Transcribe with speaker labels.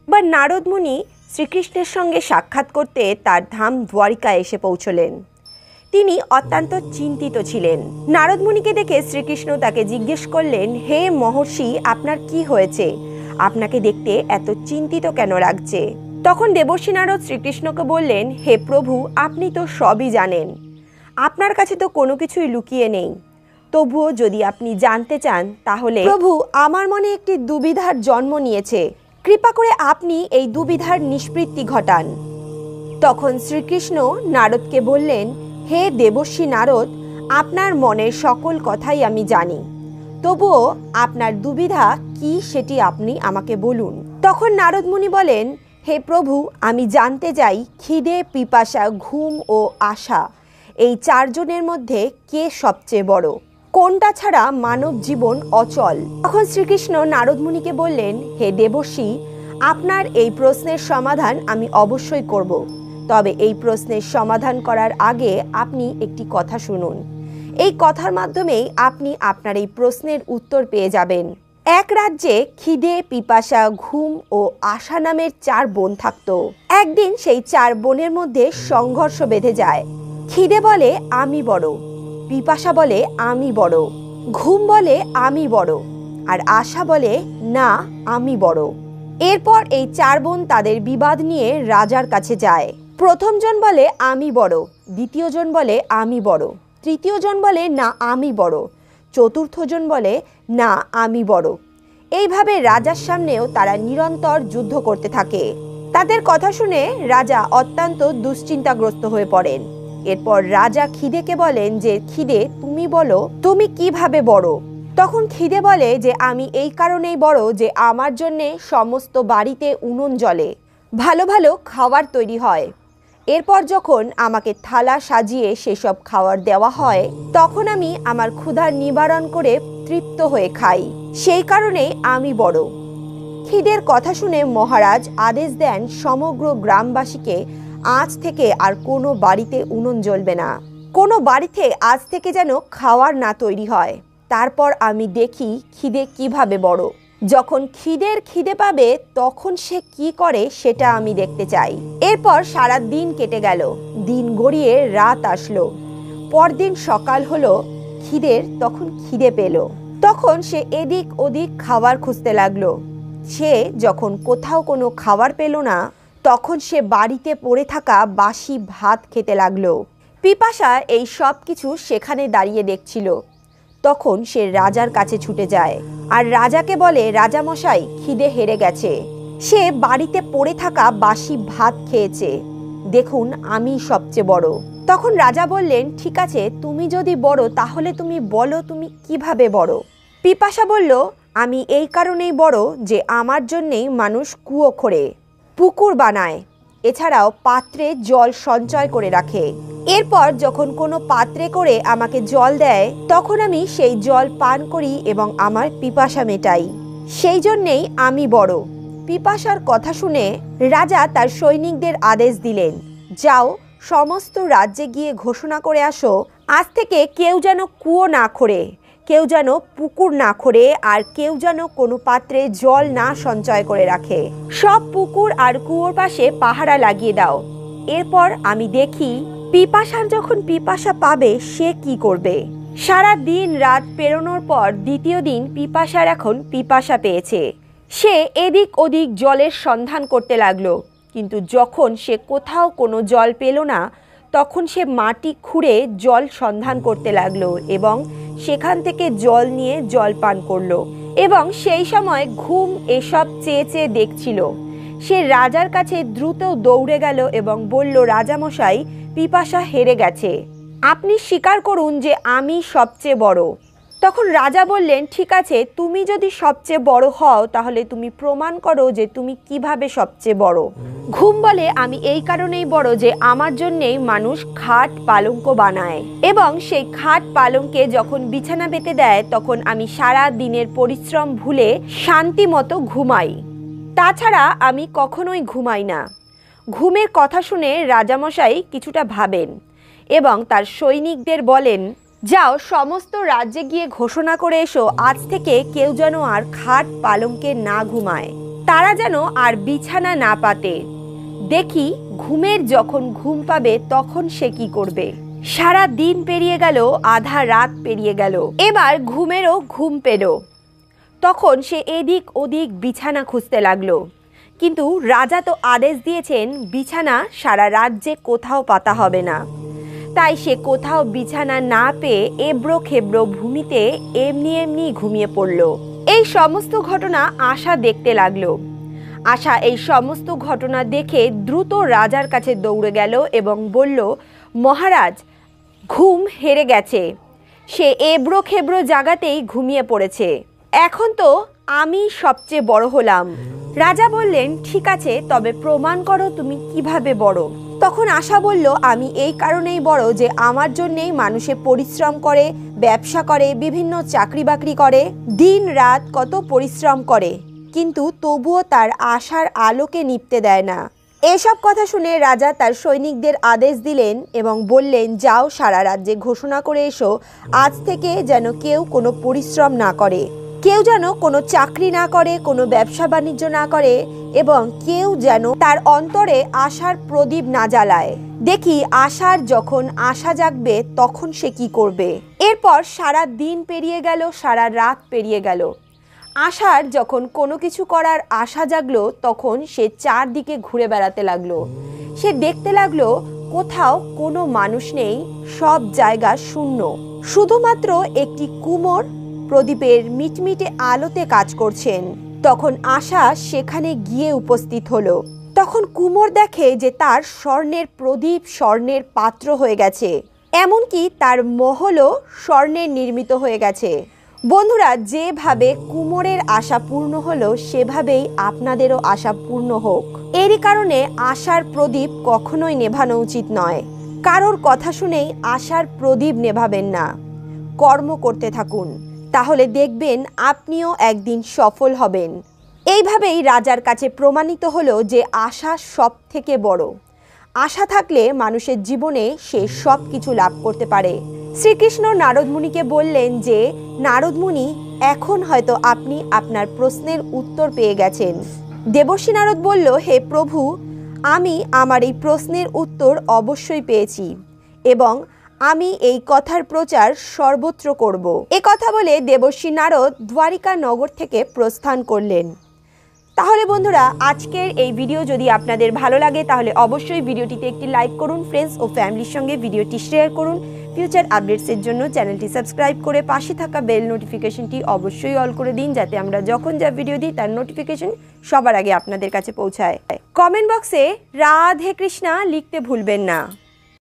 Speaker 1: বা নারদ মুনি শ্রীকৃষ্ণের সঙ্গে সাক্ষাৎ করতে তার ধাম দ্বারিকায় এসে পৌঁছলেন। তিনি অত্যন্ত চিন্তিত ছিলেন। নারদ মুনিকে দেখে শ্রীকৃষ্ণ তাকে জিজ্ঞেস করলেন, হে মহর্ষি, আপনার কি হয়েছে? আপনাকে দেখতে এত চিন্তিত কেন লাগছে? তখন দেবর্ষি নারদ শ্রীকৃষ্ণকে বললেন, হে প্রভু, আপনি তো সবই জানেন, আপনার কাছে তো কোনো কিছুই লুকিয়ে নেই। তবুও যদি আপনি জানতে চান তাহলে প্রভু, আমার মনে একটি দুবিধার জন্ম নিয়েছে, কৃপা করে আপনি এই দুবিধার নিষ্পত্তি ঘটান। তখন শ্রীকৃষ্ণ নারদকে বললেন, হে দেবর্ষি নারদ, আপনার মনের সকল কথাই আমি জানি, তবুও আপনার দুবিধা কি সেটি আপনি আমাকে বলুন। তখন নারদ মুনি বলেন, হে প্রভু, আমি জানতে চাই খিদে, পিপাসা, ঘুম ও আশা এই চারজনের মধ্যে কে সবচেয়ে বড়, কোনটা ছাড়া মানব জীবন অচল। তখন শ্রীকৃষ্ণ নারদ মুনিকে বললেন, হে দেবর্ষি, আপনার এই প্রশ্নের সমাধান আমি অবশ্যই করব, তবে এই প্রশ্নের সমাধান করার আগে আপনি একটি কথা শুনুন। এই কথার মাধ্যমেই আপনি আপনার এই প্রশ্নের উত্তর পেয়ে যাবেন। এক রাজ্যে খিদে, পিপাসা, ঘুম ও আশা নামের 4 বোন থাকত। একদিন সেই 4 বোনের মধ্যে সংঘর্ষ বেঁধে যায়। খিদে বলে আমি বড়, পিপাসা বলে আমি বড়, ঘুম বলে আমি বড়, আর আশা বলে না আমি বড়। এরপর এই 4 বোন তাদের বিবাদ নিয়ে রাজার কাছে যায়। প্রথম জন বলে আমি বড়, দ্বিতীয় জন বলে আমি বড়, তৃতীয় জন বলে না আমি বড়, চতুর্থ জন বলে না আমি বড়। এইভাবে রাজার সামনেও তারা নিরন্তর যুদ্ধ করতে থাকে। তাদের কথা শুনে রাজা অত্যন্ত দুশ্চিন্তাগ্রস্ত হয়ে পড়েন। এরপর রাজা খিদেকে বলেন যে, খিদে, তুমি বলো তুমি কিভাবে বড়? তখন খিদে বলে যে, আমি এই কারণেই বড় যে আমার জন্যে সমস্ত বাড়িতে উনুন জ্বলে, ভালো ভালো খাবার তৈরি হয়। এরপর যখন আমাকে থালা সাজিয়ে সেসব খাবার দেওয়া হয়, তখন আমি আমার ক্ষুধার নিবারণ করে তৃপ্ত হয়ে খাই, সেই কারণেই আমি বড়। খিদের কথা শুনে মহারাজ আদেশ দেন সমগ্র গ্রামবাসীকে আজ থেকে আর কোনো বাড়িতে উনুন জ্বলবে না, কোনো বাড়িতে আজ থেকে যেন খাওয়ার না তৈরি হয়। তারপর আমি দেখি খিদে কিভাবে বড়। যখন খিদে পাবে তখন সে কি করে সেটা আমি দেখতে চাই। এরপর সারা দিন কেটে গেল, দিন গড়িয়ে রাত আসলো। পরদিন সকাল হলো। খিদের তখন খিদে পেল। তখন সে এদিক ওদিক খাবার খুঁজতে লাগলো। সে যখন কোথাও কোনো খাবার পেল না, তখন সে বাড়িতে পড়ে থাকা বাসি ভাত খেতে লাগলো। পিপাসা এই সব কিছু সেখানে দাঁড়িয়ে দেখছিল। তখন সে রাজার কাছে ছুটে যায় আর রাজাকে বলে, রাজামশাই, খিদে হেরে গেছে, সে বাড়িতে পড়ে থাকা বাসি ভাত খেয়েছে, দেখুন আমি সবচেয়ে বড়। তখন রাজা বললেন, ঠিক আছে, তুমি যদি বড় তাহলে তুমি বলো তুমি কিভাবে বড়। পিপাসা বলল, আমি এই কারণেই বড় যে আমার জন্যেই মানুষ কুয়ো খোঁড়ে, পুকুর বানায়, এছাড়াও পাত্রে জল সঞ্চয় করে রাখে। এরপর যখন কোনো পাত্রে করে আমাকে জল দেয়, তখন আমি সেই জল পান করি এবং আমার পিপাসা মেটাই, সেই জন্যেই আমি বড়। পিপাসার কথা শুনে রাজা তার সৈনিকদের আদেশ দিলেন, যাও, সমস্ত রাজ্যে গিয়ে ঘোষণা করে আসো, আজ থেকে কেউ যেন কুয়ো না খোঁড়ে, কেউ যেন পুকুর না খোঁড়ে, আর কেউ যেন কোনো পাত্রে জল না সঞ্চয় করে রাখে। সব পুকুর আর কুয়োর পাশে পাহারা লাগিয়ে দাও। এরপর আমি দেখি পিপাসার যখন পিপাসা পাবে সে কি করবে। সারা দিন রাত পেরোনোর পর দ্বিতীয় দিন পিপাসার এখন পিপাসা পেয়েছে। সে এদিক ওদিক জলের সন্ধান করতে লাগলো, কিন্তু যখন সে কোথাও কোনো জল পেল না, তখন সে মাটি খুঁড়ে জল সন্ধান করতে লাগলো এবং সেখান থেকে জল নিয়ে জল পান করলো। এবং সেই সময় ঘুম এসব চেয়ে চেয়ে দেখছিল। সে রাজার কাছে দ্রুত দৌড়ে গেল এবং বলল, রাজামশাই, পিপাসা হেরে গেছে, আপনি স্বীকার করুন যে আমি সবচেয়ে বড়। তখন রাজা বললেন, ঠিক আছে, তুমি যদি সবচেয়ে বড় হও তাহলে তুমি প্রমাণ করো যে তুমি কিভাবে সবচেয়ে বড়। ঘুম বলে, আমি এই কারণেই বড় যে আমার জন্যেই মানুষ খাট পালঙ্ক বানায় এবং সেই খাট পালঙ্কে যখন বিছানা পেতে দেয় তখন আমি সারা দিনের পরিশ্রম ভুলে শান্তি মতো ঘুমাই। তাছাড়া আমি কখনোই ঘুমাই না। ঘুমের কথা শুনে রাজামশাই কিছুটা ভাবেন এবং তার সৈনিকদের বলেন, যাও, সমস্ত রাজ্যে গিয়ে ঘোষণা করে এসো, আজ থেকে কেউ যেন আর খাট পালঙ্কে না ঘুমায়। তারা যেন আর বিছানা না পাতে। দেখি ঘুমের যখন ঘুম পাবে তখন সে কি করবে। সারা দিন পেরিয়ে গেল, আধা রাত পেরিয়ে গেল, এবার ঘুমেরও ঘুম পেল। তখন সে এদিক ওদিক বিছানা খুঁজতে লাগলো, কিন্তু রাজা তো আদেশ দিয়েছেন বিছানা সারা রাজ্যে কোথাও পাতা হবে না। তাই সে কোথাও বিছানা না পেয়ে এবড়ো খেবড়ো ভূমিতে এমনি এমনি ঘুমিয়ে পড়ল। এই সমস্ত ঘটনা আশা দেখতে লাগলো। আশা এই সমস্ত ঘটনা দেখে দ্রুত রাজার কাছে দৌড়ে গেল এবং বলল, মহারাজ, ঘুম হেরে গেছে, সে এবড়ো খেবড়ো জায়গাতেই ঘুমিয়ে পড়েছে। এখন তো আমি সবচেয়ে বড় হলাম। রাজা বললেন, ঠিক আছে, তবে প্রমাণ করো তুমি কিভাবে বড়। তখন আশা বলল, আমি এই কারণেই বড় যে আমার জন্যেই মানুষে পরিশ্রম করে, ব্যবসা করে, বিভিন্ন চাকরি বাকরি করে, দিন রাত কত পরিশ্রম করে, কিন্তু তবুও তার আশার আলোকে নিভতে দেয় না। এসব কথা শুনে রাজা তার সৈনিকদের আদেশ দিলেন এবং বললেন, যাও সারা রাজ্যে ঘোষণা করে এসো, আজ থেকে যেন কেউ কোনো পরিশ্রম না করে, কেউ যেন কোনো চাকরি না করে, কোনো ব্যবসা বাণিজ্য না করে, এবং কেউ যেন তার অন্তরে আশার প্রদীপ না জ্বালায়। দেখি আশার যখন আশা জাগবে তখন সে কি করবে। এরপর সারা দিন পেরিয়ে গেল, সারা রাত পেরিয়ে গেল। আশার যখন কোনো কিছু করার আশা জাগলো তখন সে চারদিকে ঘুরে বেড়াতে লাগলো। সে দেখতে লাগলো কোথাও কোনো মানুষ নেই, সব জায়গা শূন্য, শুধুমাত্র একটি কুমোর প্রদীপের মিটমিটে আলোতে কাজ করছেন। তখন আশা সেখানে গিয়ে উপস্থিত হলো। তখন কুমোর দেখে যে তার স্বর্ণের প্রদীপ স্বর্ণের পাত্র হয়ে গেছে, এমনকি তার মহলও স্বর্ণের নির্মিত হয়ে গেছে। বন্ধুরা, যেভাবে কুমোরের আশা পূর্ণ হলো সেভাবেই আপনাদেরও আশা পূর্ণ হোক। এরই কারণে আশার প্রদীপ কখনোই নেভানো উচিত নয়। কারোর কথা শুনেই আশার প্রদীপ নেভাবেন না, কর্ম করতে থাকুন, তাহলে দেখবেন আপনিও একদিন সফল হবেন। এইভাবেই রাজার কাছে প্রমাণিত হলো যে আশা সব থেকে বড়। আশা থাকলে মানুষের জীবনে সে সব কিছু লাভ করতে পারে। শ্রীকৃষ্ণ নারদমুনিকে বললেন যে, নারদমুনি, এখন হয়তো আপনি আপনার প্রশ্নের উত্তর পেয়ে গেছেন। দেবর্ষি নারদ বলল, হে প্রভু, আমি আমার এই প্রশ্নের উত্তর অবশ্যই পেয়েছি এবং আমি এই কথার প্রচার সর্বত্র করব। এ কথা বলে দেবর্ষি নারদ দ্বারিকা নগর থেকে প্রস্থান করলেন। তাহলে বন্ধুরা, আজকের এই ভিডিও যদি আপনাদের ভালো লাগে তাহলে অবশ্যই ভিডিওটিতে একটি লাইক করুন, ফ্রেন্ডস ও ফ্যামিলির সঙ্গে ভিডিওটি শেয়ার করুন। ফিউচার আপডেটসের জন্য চ্যানেলটি সাবস্ক্রাইব করে পাশে থাকা বেল নোটিফিকেশনটি অবশ্যই অল করে দিন, যাতে আমরা যখন যা ভিডিও দিই তার নোটিফিকেশন সবার আগে আপনাদের কাছে পৌঁছায়। কমেন্ট বক্সে রাধে কৃষ্ণা লিখতে ভুলবেন না।